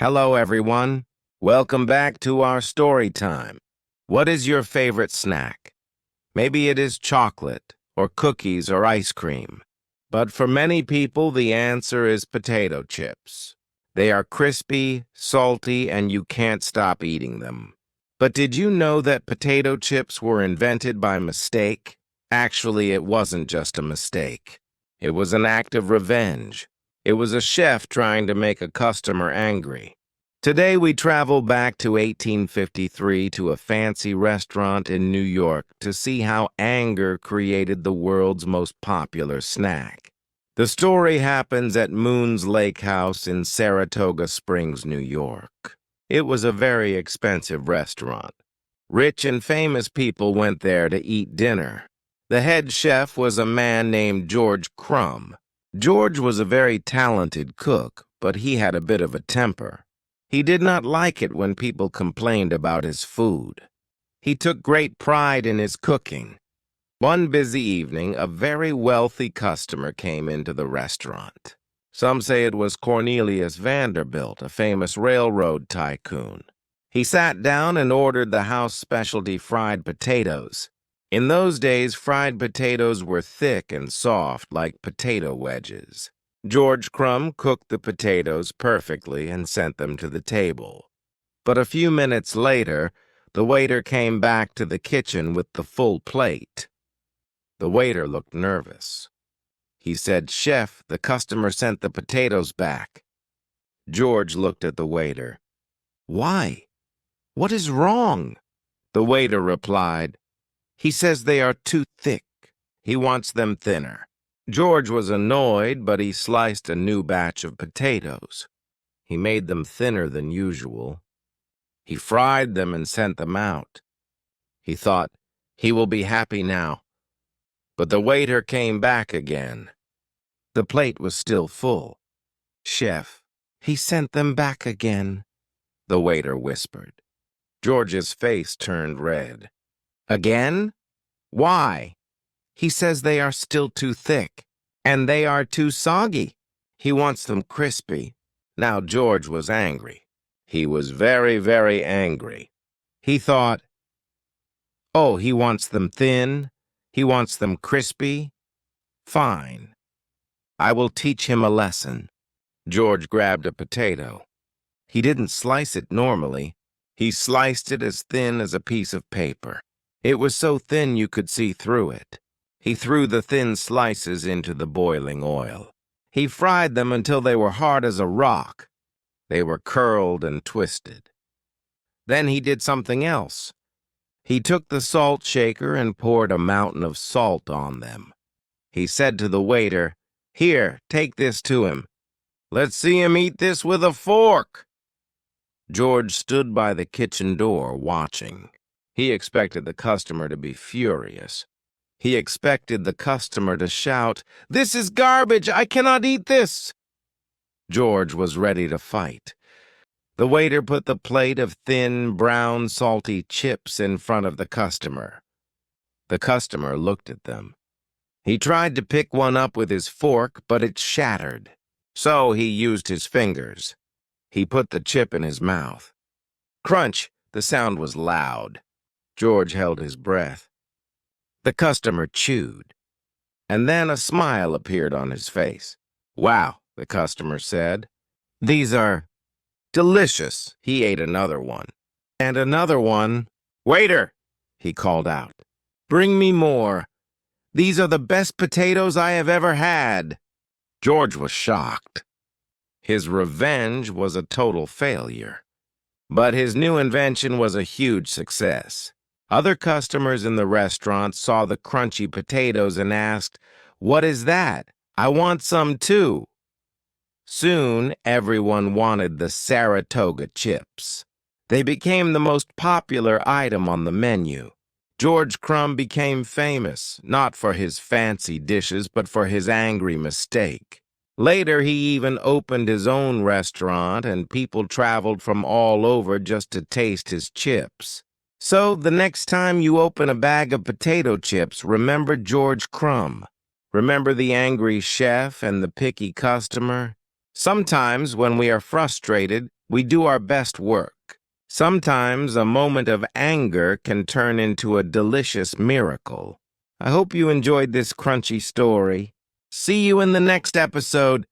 Hello, everyone. Welcome back to our story time. What is your favorite snack? Maybe it is chocolate, or cookies, or ice cream. But for many people, the answer is potato chips. They are crispy, salty, and you can't stop eating them. But did you know that potato chips were invented by mistake? Actually, it wasn't just a mistake. It was an act of revenge. It was a chef trying to make a customer angry. Today we travel back to 1853 to a fancy restaurant in New York to see how anger created the world's most popular snack. The story happens at Moon's Lake House in Saratoga Springs, New York. It was a very expensive restaurant. Rich and famous people went there to eat dinner. The head chef was a man named George Crumb. George was a very talented cook, but he had a bit of a temper. He did not like it when people complained about his food. He took great pride in his cooking. One busy evening, a very wealthy customer came into the restaurant. Some say it was Cornelius Vanderbilt, a famous railroad tycoon. He sat down and ordered the house specialty fried potatoes. In those days, fried potatoes were thick and soft like potato wedges. George Crumb cooked the potatoes perfectly and sent them to the table. But a few minutes later, the waiter came back to the kitchen with the full plate. The waiter looked nervous. He said, "Chef, the customer sent the potatoes back." George looked at the waiter. "Why? What is wrong?" The waiter replied, "He says they are too thick. He wants them thinner." George was annoyed, but he sliced a new batch of potatoes. He made them thinner than usual. He fried them and sent them out. He thought, he will be happy now. But the waiter came back again. The plate was still full. "Chef, he sent them back again," the waiter whispered. George's face turned red. "Again? Why?" "He says they are still too thick, and they are too soggy. He wants them crispy." Now George was angry. He was very, very angry. He thought, "Oh, he wants them thin. He wants them crispy. Fine. I will teach him a lesson." George grabbed a potato. He didn't slice it normally. He sliced it as thin as a piece of paper. It was so thin you could see through it. He threw the thin slices into the boiling oil. He fried them until they were hard as a rock. They were curled and twisted. Then he did something else. He took the salt shaker and poured a mountain of salt on them. He said to the waiter, "Here, take this to him. Let's see him eat this with a fork." George stood by the kitchen door watching. He expected the customer to be furious. He expected the customer to shout, "This is garbage! I cannot eat this!" George was ready to fight. The waiter put the plate of thin, brown, salty chips in front of the customer. The customer looked at them. He tried to pick one up with his fork, but it shattered. So he used his fingers. He put the chip in his mouth. Crunch! The sound was loud. George held his breath. The customer chewed, and then a smile appeared on his face. "Wow," the customer said. "These are delicious." He ate another one. And another one. "Waiter," he called out, "bring me more. These are the best potatoes I have ever had." George was shocked. His revenge was a total failure. But his new invention was a huge success. Other customers in the restaurant saw the crunchy potatoes and asked, "What is that? I want some too." Soon, everyone wanted the Saratoga chips. They became the most popular item on the menu. George Crumb became famous, not for his fancy dishes, but for his angry mistake. Later, he even opened his own restaurant, and people traveled from all over just to taste his chips. So, the next time you open a bag of potato chips, remember George Crumb. Remember the angry chef and the picky customer. Sometimes, when we are frustrated, we do our best work. Sometimes a moment of anger can turn into a delicious miracle. I hope you enjoyed this crunchy story. See you in the next episode.